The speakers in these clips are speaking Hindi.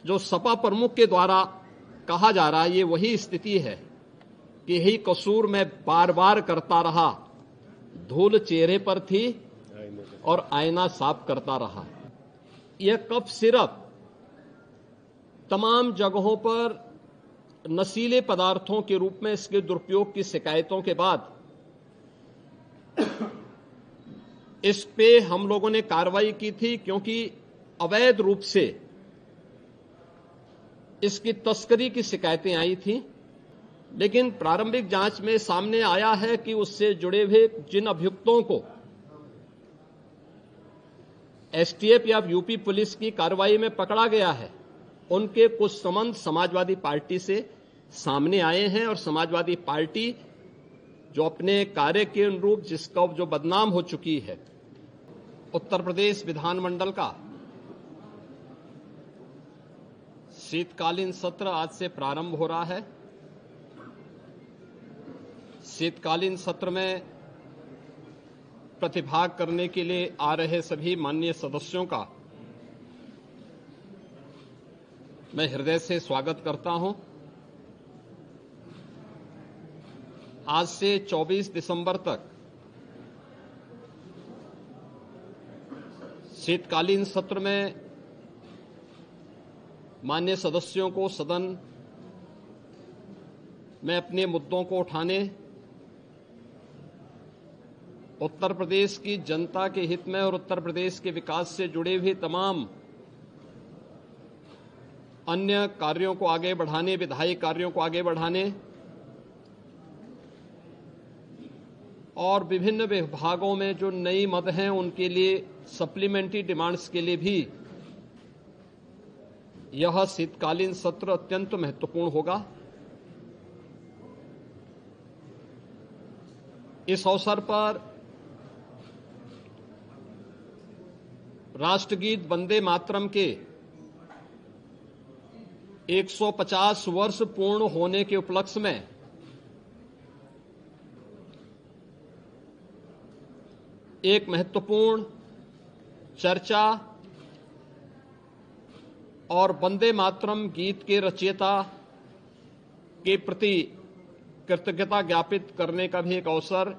जो सपा प्रमुख के द्वारा कहा जा रहा है, ये वही स्थिति है कि यही कसूर मैं बार बार करता रहा, धूल चेहरे पर थी और आईना साफ करता रहा। यह कफ सिरप तमाम जगहों पर नशीले पदार्थों के रूप में इसके दुरुपयोग की शिकायतों के बाद इस पे हम लोगों ने कार्रवाई की थी, क्योंकि अवैध रूप से इसकी तस्करी की शिकायतें आई थी। लेकिन प्रारंभिक जांच में सामने आया है कि उससे जुड़े हुए जिन अभियुक्तों को एसटीएफ या यूपी पुलिस की कार्रवाई में पकड़ा गया है, उनके कुछ संबंध समाजवादी पार्टी से सामने आए हैं और समाजवादी पार्टी जो अपने कार्य के अनुरूप जिसका जो बदनाम हो चुकी है। उत्तर प्रदेश विधानमंडल का शीतकालीन सत्र आज से प्रारंभ हो रहा है। शीतकालीन सत्र में प्रतिभाग करने के लिए आ रहे सभी माननीय सदस्यों का मैं हृदय से स्वागत करता हूं। आज से 24 दिसंबर तक शीतकालीन सत्र में माननीय सदस्यों को सदन में अपने मुद्दों को उठाने, उत्तर प्रदेश की जनता के हित में और उत्तर प्रदेश के विकास से जुड़े हुए तमाम अन्य कार्यों को आगे बढ़ाने, विधायी कार्यों को आगे बढ़ाने और विभिन्न विभागों में जो नई मद हैं उनके लिए सप्लीमेंट्री डिमांड्स के लिए भी यह शीतकालीन सत्र अत्यंत महत्वपूर्ण होगा। इस अवसर पर राष्ट्रगीत वंदे मातरम के 150 वर्ष पूर्ण होने के उपलक्ष्य में एक महत्वपूर्ण चर्चा और वंदे मातरम गीत के रचयिता के प्रति कृतज्ञता ज्ञापित करने का भी एक अवसर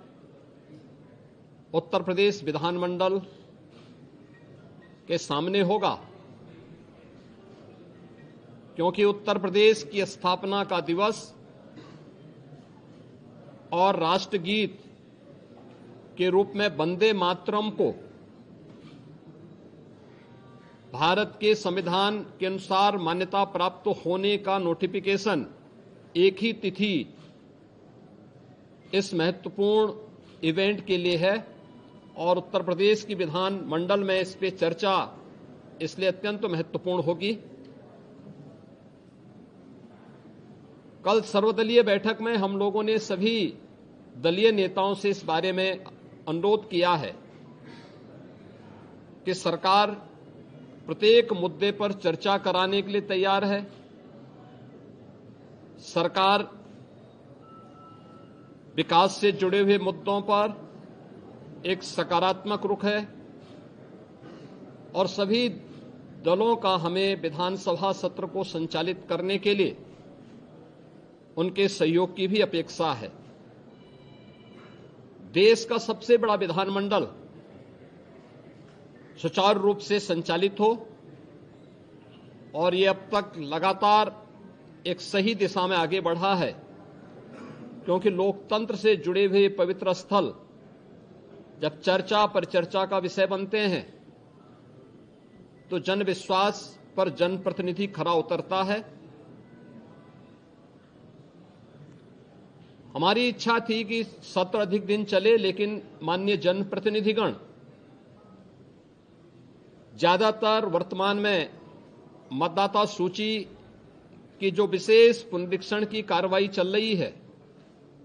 उत्तर प्रदेश विधानमंडल के सामने होगा, क्योंकि उत्तर प्रदेश की स्थापना का दिवस और राष्ट्रगीत के रूप में वंदे मातरम को भारत के संविधान के अनुसार मान्यता प्राप्त होने का नोटिफिकेशन एक ही तिथि इस महत्वपूर्ण इवेंट के लिए है और उत्तर प्रदेश की विधान मंडल में इस पे चर्चा इसलिए अत्यंत महत्वपूर्ण होगी। कल सर्वदलीय बैठक में हम लोगों ने सभी दलीय नेताओं से इस बारे में अनुरोध किया है कि सरकार प्रत्येक मुद्दे पर चर्चा कराने के लिए तैयार है। सरकार विकास से जुड़े हुए मुद्दों पर एक सकारात्मक रुख है और सभी दलों का हमें विधानसभा सत्र को संचालित करने के लिए उनके सहयोग की भी अपेक्षा है। देश का सबसे बड़ा विधानमंडल सुचारू रूप से संचालित हो और ये अब तक लगातार एक सही दिशा में आगे बढ़ा है, क्योंकि लोकतंत्र से जुड़े हुए पवित्र स्थल जब चर्चा पर चर्चा का विषय बनते हैं तो जन विश्वास पर जनप्रतिनिधि खरा उतरता है। हमारी इच्छा थी कि सत्र अधिक दिन चले, लेकिन माननीय जनप्रतिनिधिगण ज्यादातर वर्तमान में मतदाता सूची की जो विशेष पुनरीक्षण की कार्रवाई चल रही है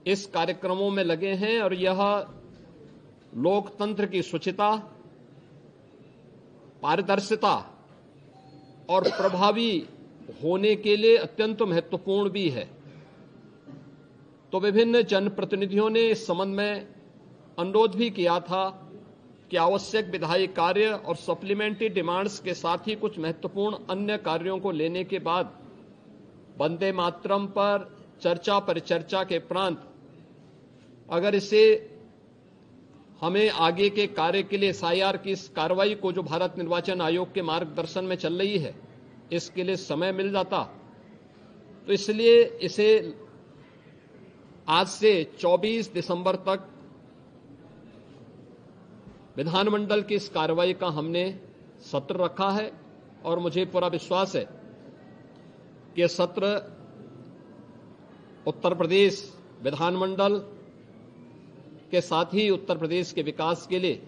इस कार्यक्रमों में लगे हैं और यह लोकतंत्र की शुचिता, पारदर्शिता और प्रभावी होने के लिए अत्यंत महत्वपूर्ण भी है। तो विभिन्न जनप्रतिनिधियों ने इस संबंध में अनुरोध भी किया था कि आवश्यक विधायी कार्य और सप्लीमेंट्री डिमांड्स के साथ ही कुछ महत्वपूर्ण अन्य कार्यों को लेने के बाद वंदे मातरम पर चर्चा परिचर्चा के उपरांत अगर इसे हमें आगे के कार्य के लिए एसआईआर की इस कार्रवाई को जो भारत निर्वाचन आयोग के मार्गदर्शन में चल रही है इसके लिए समय मिल जाता, तो इसलिए इसे आज से 24 दिसंबर तक विधानमंडल की इस कार्रवाई का हमने सत्र रखा है और मुझे पूरा विश्वास है कि सत्र उत्तर प्रदेश विधानमंडल के साथ ही उत्तर प्रदेश के विकास के लिए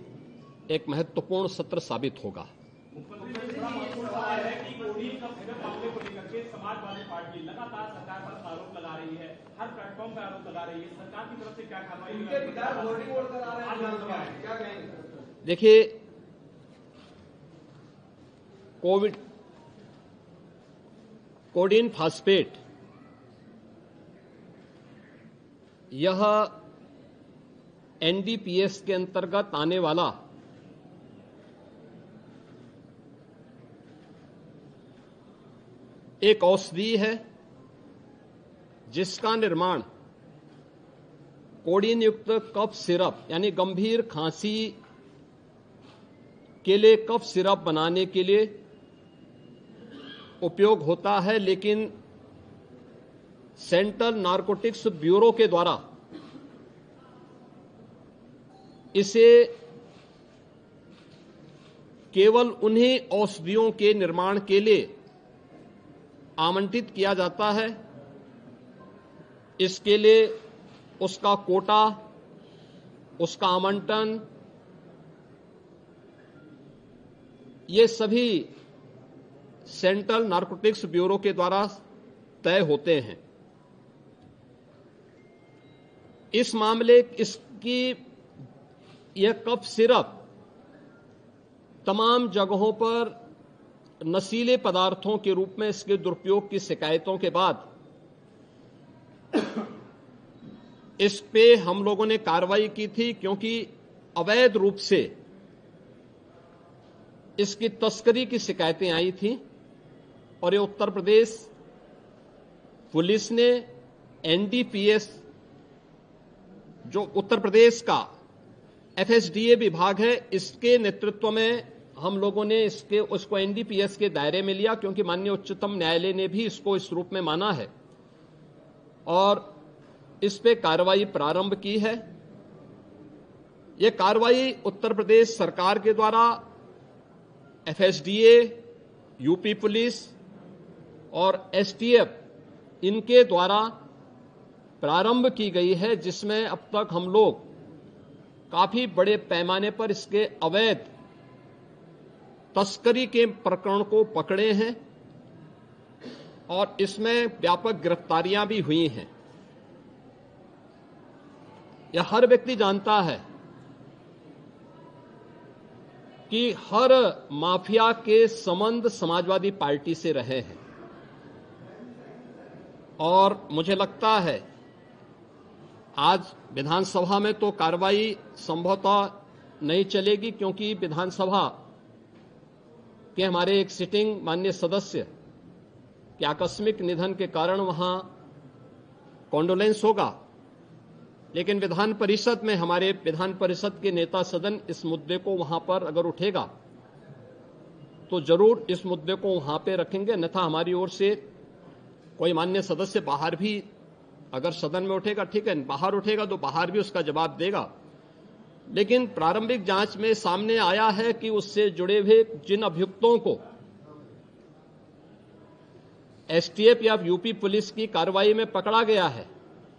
एक महत्वपूर्ण सत्र साबित होगा। समाजवादी पार्टी लगातार सरकार पर आरोप लगा रही है, हर प्लेटफॉर्म पर आरोप लगा रही है, सरकार की तरफ से क्या कार्रवाई? देखिए, कोडिन फास्फेट यह एनडीपीएस के अंतर्गत आने वाला एक औषधि है जिसका निर्माण कोडीन युक्त कफ सिरप यानी गंभीर खांसी के लिए कफ सिरप बनाने के लिए उपयोग होता है, लेकिन सेंट्रल नारकोटिक्स ब्यूरो के द्वारा इसे केवल उन्हीं औषधियों के निर्माण के लिए आमंत्रित किया जाता है। इसके लिए उसका कोटा, उसका आवंटन, ये सभी सेंट्रल नारकोटिक्स ब्यूरो के द्वारा तय होते हैं। इस मामले इसकी यह कफ सिरप तमाम जगहों पर नशीले पदार्थों के रूप में इसके दुरुपयोग की शिकायतों के बाद इस पे हम लोगों ने कार्रवाई की थी, क्योंकि अवैध रूप से इसकी तस्करी की शिकायतें आई थी और ये उत्तर प्रदेश पुलिस ने एनडीपीएस जो उत्तर प्रदेश का एफएसडीए विभाग है इसके नेतृत्व में हम लोगों ने उसको एनडीपीएस के दायरे में लिया, क्योंकि माननीय उच्चतम न्यायालय ने भी इसको इस रूप में माना है और इस पे कार्रवाई प्रारंभ की है। यह कार्रवाई उत्तर प्रदेश सरकार के द्वारा एफएसडीए, यूपी पुलिस और एसटीएफ इनके द्वारा प्रारंभ की गई है, जिसमें अब तक हम लोग काफी बड़े पैमाने पर इसके अवैध तस्करी के प्रकरण को पकड़े हैं और इसमें व्यापक गिरफ्तारियां भी हुई हैं। यह हर व्यक्ति जानता है कि हर माफिया के संबंध समाजवादी पार्टी से रहे हैं और मुझे लगता है आज विधानसभा में तो कार्रवाई संभवतः नहीं चलेगी, क्योंकि विधानसभा के हमारे एक सिटिंग माननीय सदस्य के आकस्मिक निधन के कारण वहां कॉन्डोलेंस होगा, लेकिन विधान परिषद में हमारे विधान परिषद के नेता सदन इस मुद्दे को वहां पर अगर उठेगा तो जरूर इस मुद्दे को वहां पे रखेंगे। अन्यथा हमारी ओर से कोई माननीय सदस्य बाहर भी अगर सदन में उठेगा ठीक है, बाहर उठेगा तो बाहर भी उसका जवाब देगा। लेकिन प्रारंभिक जांच में सामने आया है कि उससे जुड़े हुए जिन अभियुक्तों को एसटीएफ या यूपी पुलिस की कार्रवाई में पकड़ा गया है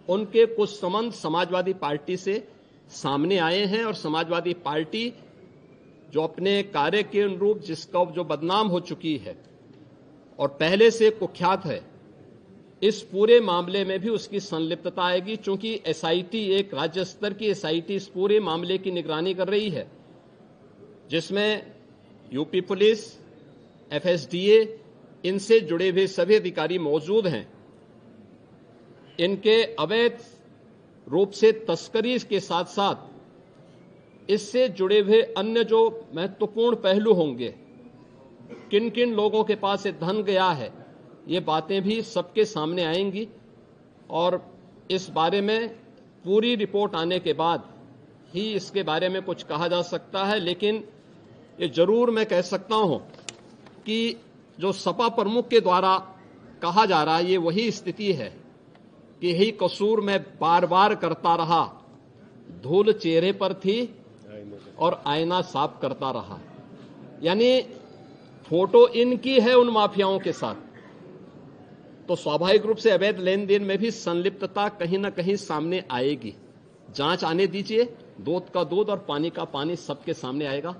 उनके कुछ संबंध समाजवादी पार्टी से सामने आए हैं और समाजवादी पार्टी जो अपने कार्य के अनुरूप जिसका जो बदनाम हो चुकी है और पहले से कुख्यात है, इस पूरे मामले में भी उसकी संलिप्तता आएगी। चूंकि एसआईटी एक राज्य स्तर की एसआईटी इस पूरे मामले की निगरानी कर रही है, जिसमें यूपी पुलिस, एफएसडीए, इनसे जुड़े हुए सभी अधिकारी मौजूद हैं। इनके अवैध रूप से तस्करी के साथ साथ इससे जुड़े हुए अन्य जो महत्वपूर्ण पहलू होंगे, किन किन लोगों के पास से धन गया है, ये बातें भी सबके सामने आएंगी और इस बारे में पूरी रिपोर्ट आने के बाद ही इसके बारे में कुछ कहा जा सकता है। लेकिन ये जरूर मैं कह सकता हूं कि जो सपा प्रमुख के द्वारा कहा जा रहा है, ये वही स्थिति है कि यही कसूर मैं बार बार करता रहा, धूल चेहरे पर थी और आईना साफ करता रहा। यानी फोटो इनकी है उन माफियाओं के साथ, तो स्वाभाविक रूप से अवैध लेन देन में भी संलिप्तता कहीं ना कहीं सामने आएगी। जांच आने दीजिए, दूध का दूध और पानी का पानी सबके सामने आएगा।